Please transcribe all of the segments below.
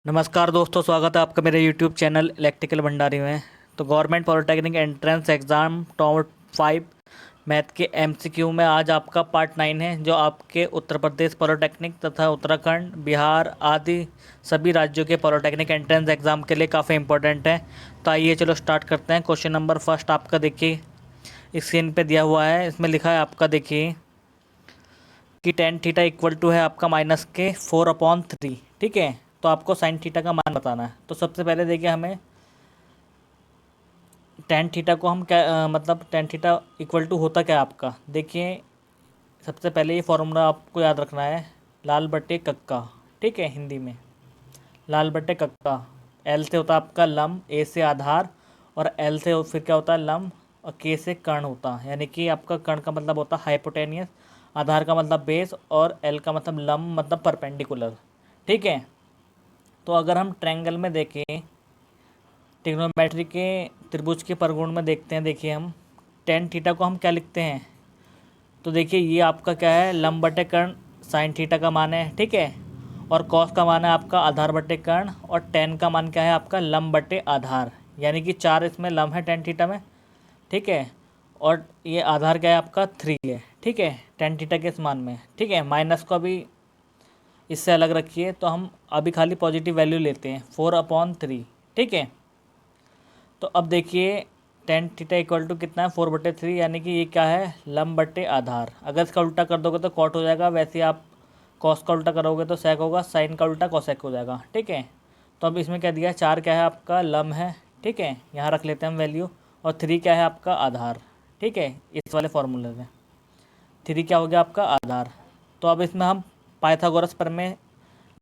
नमस्कार दोस्तों, स्वागत है आपका मेरे YouTube चैनल इलेक्ट्रिकल भंडारी में। तो government polytechnic entrance exam top 5 math के MCQ में आज आपका पार्ट 9 है, जो आपके उत्तर प्रदेश पॉलिटेक्निक तथा उत्तराखंड, बिहार आदि सभी राज्यों के पॉलिटेक्निक एंट्रेंस एग्ज़ाम के लिए काफ़ी इंपॉर्टेंट है। तो आइए चलो स्टार्ट करते हैं। क्वेश्चन नंबर फर्स्ट आपका देखिए स्क्रीन पे दिया हुआ है। इसमें लिखा है आपका देखिए कि टेन थीटा इक्वल टू है आपका माइनस के 4/3। ठीक है, तो आपको साइन थीटा का मान बताना है। तो सबसे पहले देखिए हमें टेन थीटा को हम क्या मतलब टेन थीटा इक्वल टू होता क्या है आपका। देखिए सबसे पहले ये फॉर्मूला आपको याद रखना है, लाल बटे कक्का। ठीक है, हिंदी में लाल बटे कक्का। एल से होता है आपका लंब, ए से आधार, और एल से फिर क्या होता है लंब, और के से कर्ण होता है। यानी कि आपका कर्ण का मतलब होता है हाइपोटेनियस, आधार का मतलब बेस, और एल का मतलब लंब मतलब परपेंडिकुलर। ठीक है, तो अगर हम ट्रायंगल में देखें, ट्रिग्नोमेट्री के त्रिभुज के परगुण में देखते हैं, देखिए हम टेन थीटा को हम क्या लिखते हैं। तो देखिए ये आपका क्या है, लंब बटे कर्ण साइन थीटा का मान है। ठीक है, और कॉस का मान है आपका आधार बटे कर्ण, और टेन का मान क्या है आपका लंब बटे आधार। यानी कि 4 इसमें लंब है टेन थीटा में। ठीक है, और ये आधार क्या है आपका 3 है। ठीक है, टेन थीटा के इस मान में। ठीक है, माइनस को अभी इससे अलग रखिए, तो हम अभी खाली पॉजिटिव वैल्यू लेते हैं 4/3। ठीक है, तो अब देखिए टेन थीटा इक्वल टू कितना है 4/3, यानी कि ये क्या है लंब बटे आधार। अगर इसका उल्टा कर दोगे तो कॉट हो जाएगा, वैसे आप कॉस का उल्टा करोगे तो सेक होगा, साइन का उल्टा कोसेक हो जाएगा। ठीक है, तो अब इसमें क्या दिया, 4 क्या है आपका लंब है। ठीक है, यहाँ रख लेते हैं हम वैल्यू, और 3 क्या है आपका आधार। ठीक है, इस वाले फॉर्मूले में 3 क्या हो गया आपका आधार। तो अब इसमें हम पाइथागोरस प्रमेय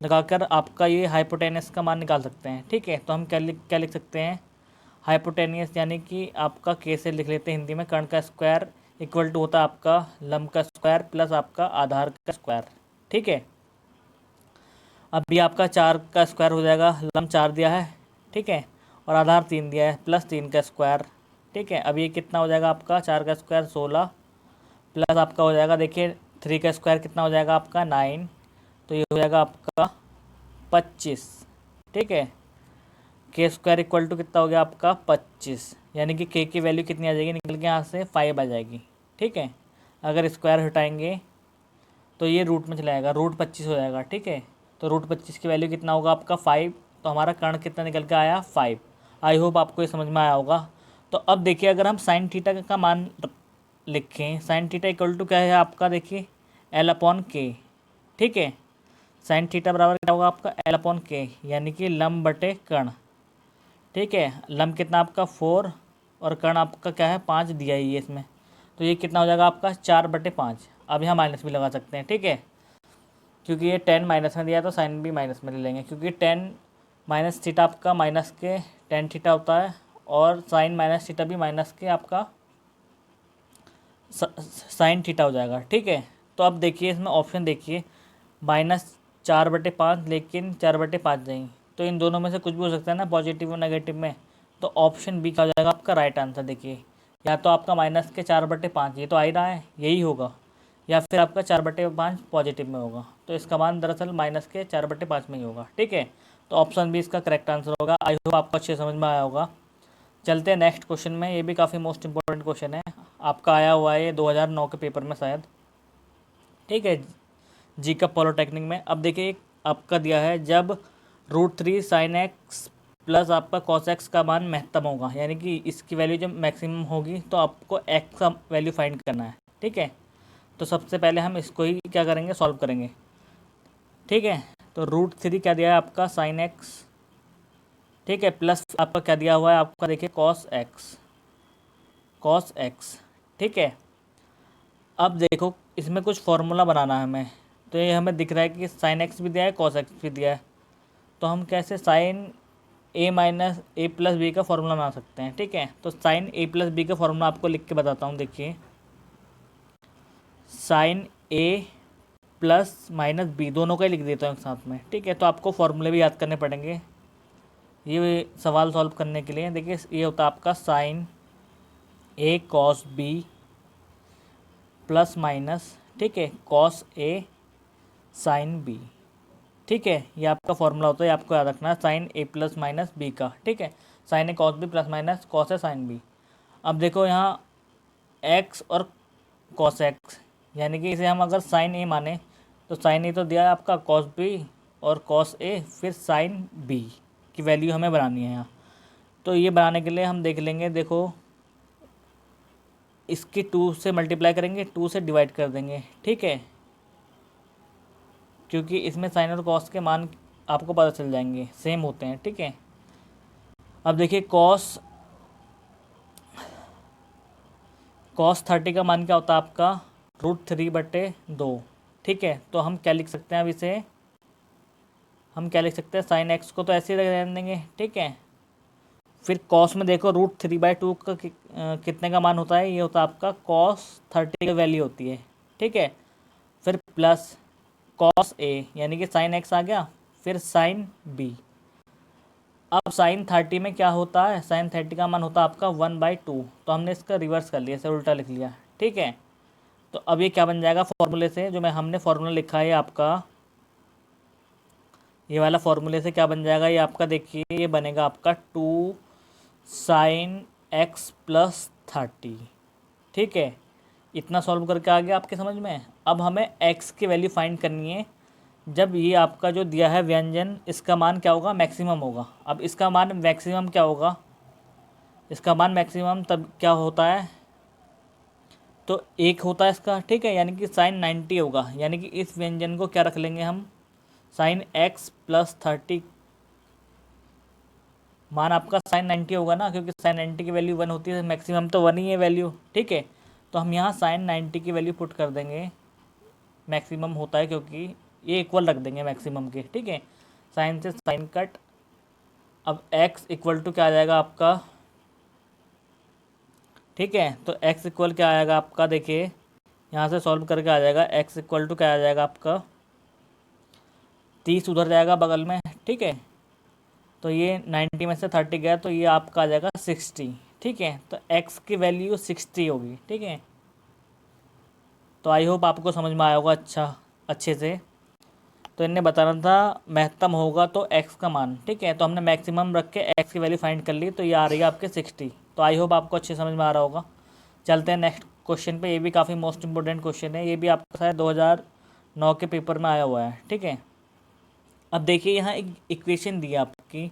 लगाकर आपका ये हाइपोटेनस का मान निकाल सकते हैं। ठीक है, तो हम क्या लिख सकते हैं, हाइपोटेनियस यानी कि आपका के से लिख लेते हैं हिंदी में, कर्ण का स्क्वायर इक्वल टू होता है आपका लंब का स्क्वायर प्लस आपका आधार का स्क्वायर। ठीक है, अभी आपका 4 का स्क्वायर हो जाएगा, लंब 4 दिया है। ठीक है, और आधार 3 दिया है, प्लस 3 का स्क्वायर। ठीक है, अब ये कितना हो जाएगा आपका 4 का स्क्वायर 16, प्लस आपका हो जाएगा देखिए 3 का स्क्वायर कितना हो जाएगा आपका 9, तो ये हो जाएगा आपका 25। ठीक है, के स्क्वायर इक्वल टू कितना हो गया आपका 25, यानी कि के की वैल्यू कितनी आ जाएगी निकल के यहाँ से 5 आ जाएगी। ठीक है, अगर स्क्वायर हटाएंगे तो ये रूट में चला जाएगा, रूट 25 हो जाएगा। ठीक है, तो रूट 25 की वैल्यू कितना होगा आपका 5, तो हमारा कर्ण कितना निकल के आया 5। आई होप आपको ये समझ में आया होगा। तो अब देखिए अगर हम साइन थीटा का मान लिखें, साइन थीटा इक्वल टू क्या है आपका देखिए L/K। ठीक है, साइन थीटा बराबर क्या होगा आपका L/K, यानी कि लंब बटे कर्ण। ठीक है, लंब कितना आपका 4, और कर्ण आपका क्या है 5 दिया ही है इसमें, तो ये कितना हो जाएगा आपका 4/5। अब यहाँ माइनस भी लगा सकते हैं। ठीक है, क्योंकि ये 10 माइनस में दिया है तो साइन भी माइनस में ले लेंगे, क्योंकि 10 माइनस थीटा आपका माइनस के टेन थीटा होता है, और साइन माइनस थीटा भी माइनस के आपका साइन थीटा हो जाएगा। ठीक है, तो अब देखिए इसमें ऑप्शन देखिए -4/5, लेकिन 4/5 नहीं, तो इन दोनों में से कुछ भी हो सकता है ना, पॉजिटिव और नेगेटिव में। तो ऑप्शन बी का हो जाएगा आपका राइट आंसर। देखिए या तो आपका माइनस के 4/5, ये तो आ ही रहा है, यही होगा, या फिर आपका 4/5 पॉजिटिव में होगा। तो इसका मान दरअसल माइनस के 4/5 में ही होगा। ठीक है, तो ऑप्शन बी इसका करेक्ट आंसर होगा। आई होप आपको अच्छे समझ में आया होगा। चलते हैं नेक्स्ट क्वेश्चन में, ये भी काफ़ी मोस्ट इंपॉर्टेंट क्वेश्चन है, आपका आया हुआ है ये 2009 के पेपर में शायद। ठीक है, जी का पॉलिटेक्निक में। अब देखिए आपका दिया है, जब √3 sin x प्लस आपका cos x का मान महत्तम होगा, यानी कि इसकी वैल्यू जब मैक्सिमम होगी तो आपको x का वैल्यू फाइंड करना है। ठीक है, तो सबसे पहले हम इसको ही क्या करेंगे, सॉल्व करेंगे। ठीक है, तो √3 क्या दिया है आपका sin x। ठीक है, प्लस आपका क्या दिया हुआ है आपका देखिए cos x। ठीक है, अब देखो इसमें कुछ फार्मूला बनाना है हमें। तो ये हमें दिख रहा है कि साइन एक्स भी दिया है, कॉस एक्स भी दिया है, तो हम कैसे साइन ए माइनस ए प्लस बी का फार्मूला बना सकते हैं। ठीक है, तो साइन ए प्लस बी का फार्मूला आपको लिख के बताता हूँ। देखिए sign A plus minus B दोनों का ही लिख देता हूँ एक साथ में। ठीक है, तो आपको फार्मूले भी याद करने पड़ेंगे ये सवाल सॉल्व करने के लिए। देखिए ये होता है आपका sign A cos B plus minus, ठीक है, कॉस ए साइन बी। ठीक है, ये आपका फॉर्मूला होता है, ये आपको याद रखना है, sine A plus minus B का। ठीक है, sine A cos B plus minus cos A sine B. अब देखो यहाँ एक्स और कॉस एक्स, यानी कि इसे हम अगर साइन ए माने तो साइन ए तो दिया है आपका कॉस बी और कॉस ए, फिर साइन बी की वैल्यू हमें बनानी है यहाँ। तो ये बनाने के लिए हम देख लेंगे, देखो इसकी 2 से मल्टीप्लाई करेंगे, 2 से डिवाइड कर देंगे। ठीक है, क्योंकि इसमें साइन और कॉस के मान आपको पता चल जाएंगे, सेम होते हैं। ठीक है, अब देखिए कॉस 30 का मान क्या होता है आपका, √3/2। ठीक है, तो हम क्या लिख सकते हैं, अब इसे हम क्या लिख सकते हैं, साइन एक्स को तो ऐसे ही रहने देंगे। ठीक है, फिर कॉस में देखो √3/2 का कितने का मान होता है, ये होता है आपका कॉस 30 की वैल्यू होती है। ठीक है, फिर प्लस कॉस ए यानी कि साइन एक्स आ गया, फिर साइन बी। अब साइन 30 में क्या होता है, साइन 30 का मान होता है आपका 1/2, तो हमने इसका रिवर्स कर लिया, इसे उल्टा लिख लिया। ठीक है, तो अब ये क्या बन जाएगा फॉर्मूले से, जो हमने फॉर्मूला लिखा है आपका, ये वाला फॉर्मूले से क्या बन जाएगा, ये आपका देखिए ये बनेगा आपका 2 साइन एक्स प्लस 30। ठीक है, इतना सॉल्व करके आ गया आपके समझ में। अब हमें x की वैल्यू फाइंड करनी है, जब ये आपका जो दिया है व्यंजन, इसका मान क्या होगा, मैक्सिमम होगा। अब इसका मान मैक्सिमम क्या होगा, इसका मान मैक्सिमम तब क्या होता है, तो 1 होता है इसका। ठीक है, यानी कि साइन 90 होगा, यानी कि इस व्यंजन को क्या रख लेंगे हम, साइन एक्स प्लस 30, मान आपका साइन 90 होगा ना, क्योंकि साइन 90 की वैल्यू 1 होती है, मैक्सिमम तो 1 ही है वैल्यू। ठीक है, तो हम यहाँ साइन 90 की वैल्यू पुट कर देंगे, मैक्सिमम होता है क्योंकि ये इक्वल रख देंगे मैक्सिमम के। ठीक है, साइन से साइन कट। अब x इक्वल टू क्या आ जाएगा आपका, ठीक है, तो x इक्वल क्या आएगा आपका, देखिए यहाँ से सॉल्व करके आ जाएगा, x इक्वल टू क्या आ जाएगा आपका, 30 उधर जाएगा बगल में। ठीक है, तो ये 90 में से 30 गया, तो ये आपका आ जाएगा 60। ठीक है, तो x की वैल्यू 60 होगी। ठीक है, तो आई होप आपको समझ में आया होगा अच्छे से। तो इन्हें बताना था महत्तम होगा तो x का मान। ठीक है, तो हमने मैक्सिमम रख के x की वैल्यू फाइंड कर ली, तो ये आ रही है आपके 60। तो आई होप आपको अच्छे समझ में आ रहा होगा। चलते हैं नेक्स्ट क्वेश्चन पे, ये भी काफ़ी मोस्ट इंपॉर्टेंट क्वेश्चन है, ये भी आपका शायद 2009 के पेपर में आया हुआ है। ठीक है, अब देखिए यहाँ एक इक्वेशन दी है आपकी।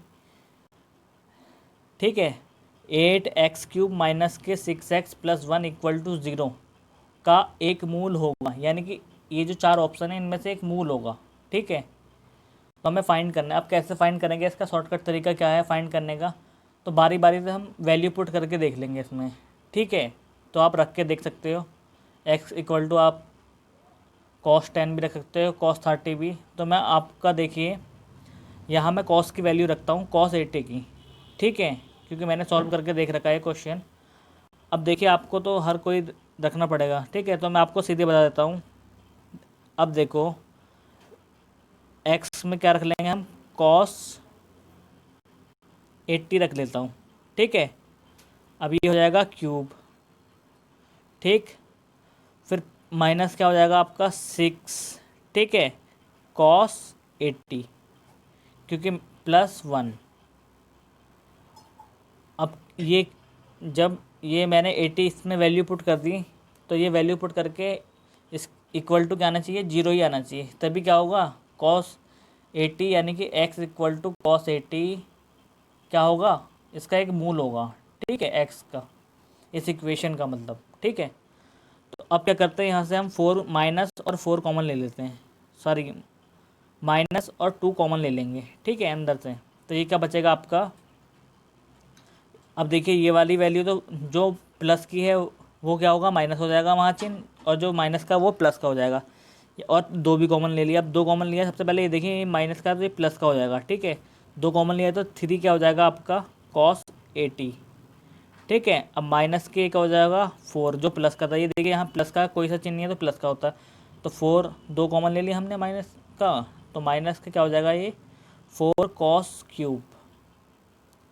ठीक है, 8x³ माइनस के 6x + 1 = 0 का एक मूल होगा, यानी कि ये जो 4 ऑप्शन है इनमें से एक मूल होगा। ठीक है, तो हमें फाइंड करना है। अब कैसे फाइंड करेंगे, इसका शॉर्टकट तरीका क्या है फाइंड करने का, तो बारी बारी से हम वैल्यू पुट करके देख लेंगे इसमें। ठीक है, तो आप रख के देख सकते हो, x इक्वल टू आप cos 10 भी रख सकते हो, cos 30 भी। तो मैं आपका देखिए यहाँ मैं cos की वैल्यू रखता हूँ cos 80 की। ठीक है, क्योंकि मैंने सॉल्व करके देख रखा है क्वेश्चन। अब देखिए आपको तो हर कोई रखना पड़ेगा। ठीक है, तो मैं आपको सीधे बता देता हूँ। अब देखो x में क्या रख लेंगे हम, cos 80 रख लेता हूँ। ठीक है, अब ये हो जाएगा क्यूब। ठीक, फिर माइनस क्या हो जाएगा आपका 6। ठीक है, cos 80 क्योंकि +1। अब ये जब ये मैंने 80 इसमें वैल्यू पुट कर दी, तो ये वैल्यू पुट करके इस इक्वल टू क्या आना चाहिए, 0 ही आना चाहिए, तभी क्या होगा cos 80, यानी कि x इक्वल टू cos 80 क्या होगा, इसका एक मूल होगा। ठीक है, x का, इस इक्वेशन का मतलब। ठीक है, तो अब क्या करते हैं, यहाँ से हम 4 माइनस और 4 कॉमन ले लेते हैं, सॉरी माइनस और 2 कॉमन ले लेंगे। ठीक है, अंदर से, तो ये क्या बचेगा आपका, अब देखिए ये वाली वैल्यू तो जो प्लस की है वो क्या होगा, माइनस हो जाएगा वहाँ चिन्ह, और जो माइनस का वो प्लस का हो जाएगा। और 2 भी कॉमन ले लिया। अब 2 कॉमन लिया, सबसे पहले ये देखिए ये माइनस का तो ये प्लस का हो जाएगा। ठीक है, 2 कॉमन लिया तो 3 क्या हो जाएगा आपका cos 80। ठीक है, अब माइनस के क्या हो जाएगा 4, जो प्लस का था। ये देखिए यहाँ प्लस का कोई सा चिन्ह नहीं है तो प्लस का होता है, तो 4 2 कॉमन ले लिया हमने माइनस का, तो माइनस का क्या हो जाएगा ये 4 cos³।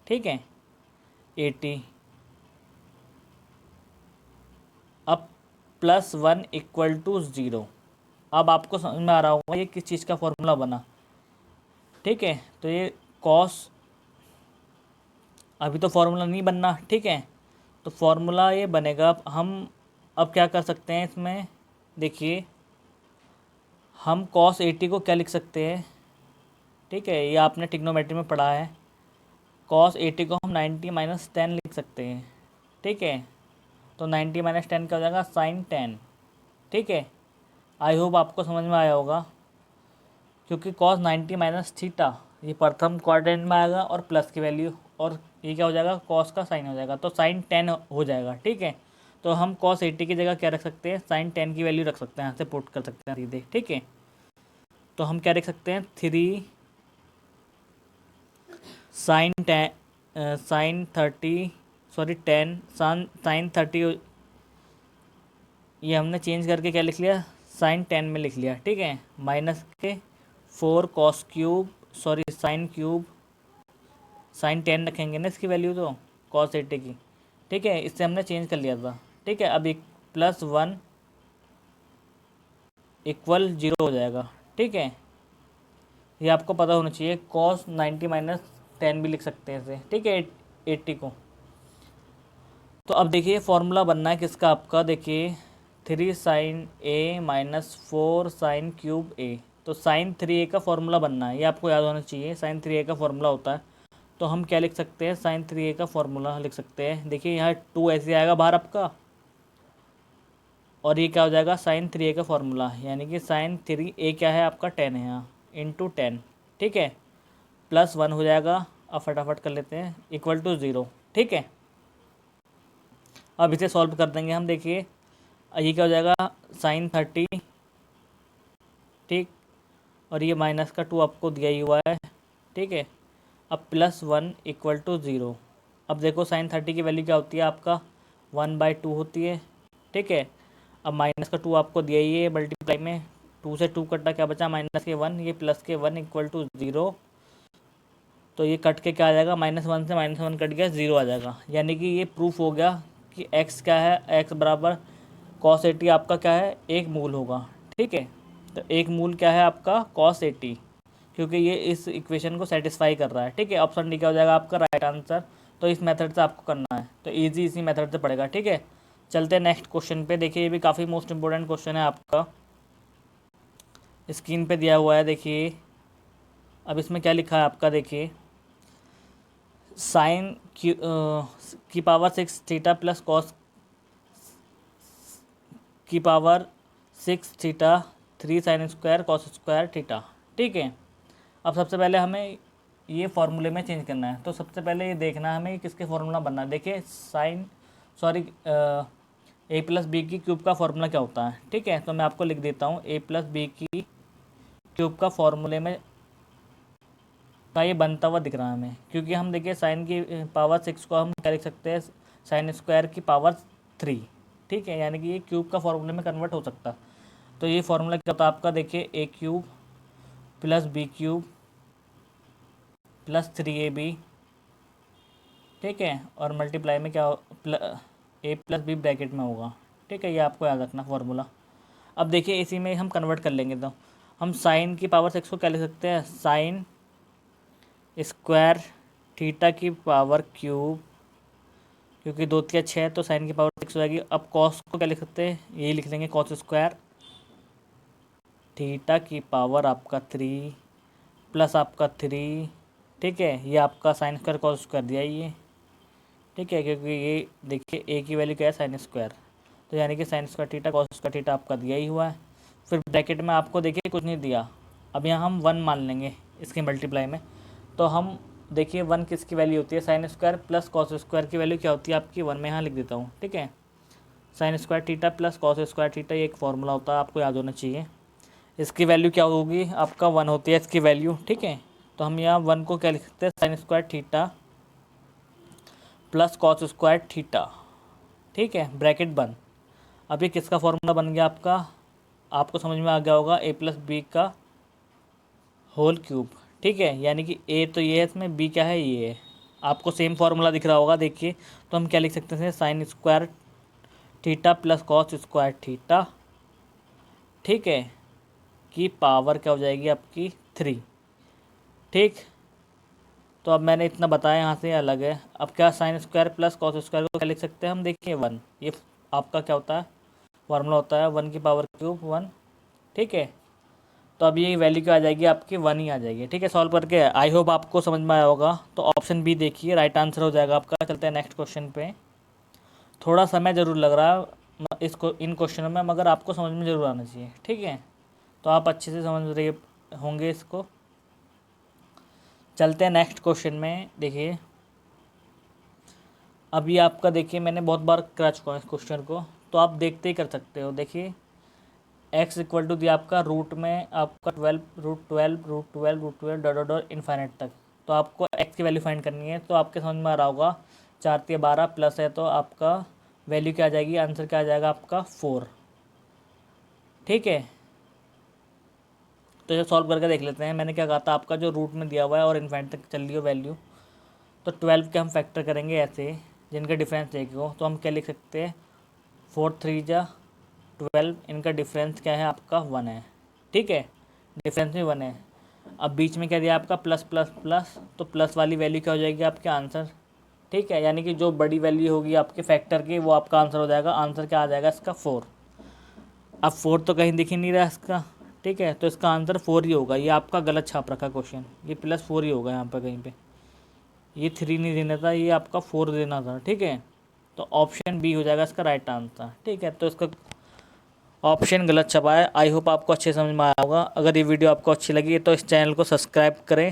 ठीक है, 80। अब +1 = 0। अब आपको समझ में आ रहा होगा ये किस चीज़ का फॉर्मूला बना। ठीक है। तो ये कॉस, अभी तो फॉर्मूला नहीं बनना, ठीक है। तो फॉर्मूला ये बनेगा, हम अब क्या कर सकते हैं इसमें, देखिए हम कॉस 80 को क्या लिख सकते हैं, ठीक है, ये आपने ट्रिग्नोमेट्री में पढ़ा है। कॉस 80 को हम 90 माइनस 10 लिख सकते हैं, ठीक है। तो 90 माइनस 10 क्या हो जाएगा, साइन 10, ठीक है। आई होप आपको समझ में आया होगा, क्योंकि कॉस 90 माइनस थीटा ये प्रथम क्वाड्रेंट में आएगा और प्लस की वैल्यू, और ये क्या हो जाएगा, कॉस का साइन हो जाएगा, तो साइन 10 हो जाएगा, ठीक है। तो हम कॉस 80 की जगह क्या रख सकते हैं, साइन 10 की वैल्यू रख सकते हैं, यहाँ से पुट कर सकते हैं सीधे, ठीक है। तो हम क्या रख सकते हैं, 3 साइन 10 साइन 30 सॉरी 10 साइन 30, ये हमने चेंज करके क्या लिख लिया, साइन 10 में लिख लिया, ठीक है। माइनस के 4 cos cube, sorry sine cube, sine 10 रखेंगे ना इसकी वैल्यू, तो कॉस 80 की, ठीक है। इससे हमने चेंज कर लिया था, ठीक है। अब एक +1 इक्वल 0 हो जाएगा, ठीक है। ये आपको पता होना चाहिए, कॉस 90 माइनस 10 भी लिख सकते हैं इसे, ठीक है, 80 को। तो अब देखिए फॉर्मूला बनना है किसका आपका, देखिए 3 साइन ए माइनस 4 साइन क्यूब ए। तो साइन 3a का फॉर्मूला बनना है, ये आपको याद होना चाहिए, साइन 3a का फॉर्मूला होता है। तो हम क्या लिख सकते हैं, साइन 3a का फॉर्मूला लिख सकते हैं, देखिए यहाँ 2 ऐसे आएगा बाहर आपका, और ये क्या हो जाएगा, साइन 3a का फॉर्मूला, यानी कि साइन 3a क्या है आपका, 10 है यहाँ, इंटू 10, ठीक है, +1 हो जाएगा, अब फटाफट कर लेते हैं, इक्वल टू 0, ठीक है। अब इसे सॉल्व कर देंगे हम, देखिए ये क्या हो जाएगा, साइन 30, ठीक, और ये माइनस का 2 आपको दिया ही हुआ है, ठीक है। अब +1 इक्वल टू 0। अब देखो साइन 30 की वैल्यू क्या होती है आपका, 1/2 होती है, ठीक है। अब माइनस का 2 आपको दिया ही है मल्टीप्लाई में, 2 से 2 कटा, क्या बचा, माइनस के 1, ये प्लस के 1 इक्वल टू 0। तो ये कट के क्या आ जाएगा, -1 से -1 कट गया, 0 आ जाएगा। यानी कि ये प्रूफ हो गया कि x क्या है, x बराबर cos 80 आपका क्या है, एक मूल होगा, ठीक है। तो एक मूल क्या है आपका, cos 80, क्योंकि ये इस इक्वेशन को सेटिस्फाई कर रहा है, ठीक है। ऑप्शन डी क्या हो जाएगा आपका राइट आंसर। तो इस मेथड से आपको करना है, तो ईजी इसी मेथड से पड़ेगा, ठीक है। चलते हैं नेक्स्ट क्वेश्चन पे, देखिए ये भी काफ़ी मोस्ट इंपॉर्टेंट क्वेश्चन है आपका, स्क्रीन पे दिया हुआ है, देखिए अब इसमें क्या लिखा है आपका, देखिए साइन की पावर 6 थीटा प्लस कॉस की power 6 theta 3 sine square cos square theta, ठीक है। अब सबसे पहले हमें ये फार्मूले में चेंज करना है, तो सबसे पहले ये देखना है हमें किसके फार्मूला बनना है, देखिए साइन सॉरी a+b की क्यूब का फार्मूला क्या होता है, ठीक है। तो मैं आपको लिख देता हूँ, a+b की क्यूब का फार्मूले में का ये बनता हुआ दिख रहा है हमें, क्योंकि हम देखिए साइन की पावर 6 को हम क्या लिख सकते हैं, साइन स्क्वायर की पावर 3, ठीक है, यानी कि ये क्यूब का फार्मूले में कन्वर्ट हो सकता। तो ये फार्मूला क्या होता है आपका, देखिए a³ + b³ + 3ab, ठीक है, और मल्टीप्लाई में क्या a+b ब्रैकेट में होगा, ठीक है। ये आपको याद रखना फार्मूला। अब देखिए इसी में हम कन्वर्ट कर लेंगे, तो हम साइन की पावर 6 को क्या लिख सकते हैं, साइन स्क्वायर थीटा की पावर क्यूब, क्योंकि 2 3 6 तो साइन की पावर 6 हो जाएगी। अब कॉस को क्या लिख सकते हैं, यही लिख लेंगे, कॉस स्क्वायर थीटा की पावर आपका 3 प्लस आपका 3, ठीक है, ये आपका साइन स्क्वायर कॉस स्क्वायर दिया ही है, ठीक है, क्योंकि ये देखिए ए की वैल्यू क्या है, साइन स्क्वायर, तो यानी कि sine square theta cos square theta आपका दिया ही हुआ है। फिर ब्रैकेट में आपको देखिए कुछ नहीं दिया, अब यहाँ हम 1 मान लेंगे इसके मल्टीप्लाई में। तो हम देखिए 1 किसकी वैल्यू होती है, sine square plus cos square की वैल्यू क्या होती है आपकी 1, में यहाँ लिख देता हूँ, ठीक है। Sine square theta plus cos square theta, ये एक फार्मूला होता है, आपको याद होना चाहिए। इसकी वैल्यू क्या होगी आपका, 1 होती है इसकी वैल्यू, ठीक है। तो हम यहाँ 1 को क्या लिख सकते हैं, sine square theta plus cos square theta, ठीक है, ब्रैकेट बंद। अब ये किसका फार्मूला बन गया आपका, आपको समझ में आ गया होगा, a+b का होल क्यूब, ठीक है, यानी कि ए तो ये है, इसमें बी क्या है, ये है, आपको सेम फार्मूला दिख रहा होगा, देखिए। तो हम क्या लिख सकते हैं, sine square theta plus cos square theta, ठीक है, की पावर क्या हो जाएगी आपकी 3, ठीक। तो अब मैंने इतना बताया, यहाँ से अलग है। अब क्या sine square plus cos square को क्या लिख सकते हैं हम, देखिए 1, ये आपका क्या होता है, फार्मूला होता है 1 की पावर क्यूब 1। ठीक है, तो अब ये वैल्यू क्या आ जाएगी आपकी, 1 ही आ जाएगी। ठीक है, सॉल्व करके आई होप आपको समझ में आया होगा। तो ऑप्शन बी देखिए राइट आंसर हो जाएगा आपका। चलते हैं नेक्स्ट क्वेश्चन पे। थोड़ा समय ज़रूर लग रहा है इसको, इन क्वेश्चनों में, मगर आपको समझ में ज़रूर आना चाहिए। ठीक है, तो आप अच्छे से समझ रहे होंगे इसको। चलते हैं नेक्स्ट क्वेश्चन में। देखिए अभी आपका, देखिए मैंने बहुत बार करा चुका हूँ इस क्वेश्चन को, तो आप देखते ही कर सकते हो। देखिए x इक्वल टू दिया आपका रूट में आपका 12 डॉट डॉट डॉट इन्फाइनाइट तक। तो आपको x की वैल्यू फाइंड करनी है। तो आपके समझ में आ रहा होगा 4×12 प्लस है, तो आपका वैल्यू क्या आ जाएगी, आंसर क्या आ जाएगा आपका 4। ठीक है, तो ये सॉल्व करके देख लेते हैं। मैंने क्या कहा था, आपका जो रूट में दिया हुआ है और इन्फाइनाइट तक चल रही हो वैल्यू, तो 12 के हम फैक्टर करेंगे ऐसे जिनका डिफरेंस एक हो। तो हम क्या लिख सकते हैं, 4×3=12, इनका डिफरेंस क्या है आपका 1 है। ठीक है, डिफरेंस में 1 है। अब बीच में क्या दिया आपका प्लस प्लस प्लस, तो प्लस वाली वैल्यू क्या हो जाएगी आपके आंसर। ठीक है, यानी कि जो बड़ी वैल्यू होगी आपके फैक्टर की, वो आपका आंसर हो जाएगा। आंसर क्या आ जाएगा इसका 4। अब 4 तो कहीं दिख ही नहीं रहा इसका। ठीक है, तो इसका आंसर 4 ही होगा। ये आपका गलत छाप रखा क्वेश्चन, ये +4 ही होगा यहाँ पर कहीं पे। ये 3 नहीं देना था, ये आपका 4 देना था। ठीक है, तो ऑप्शन बी हो जाएगा इसका राइट आंसर। ठीक है, तो इसका ऑप्शन गलत छपा है। आई होप आपको अच्छे समझ में आया होगा। अगर ये वीडियो आपको अच्छी लगी तो इस चैनल को सब्सक्राइब करें।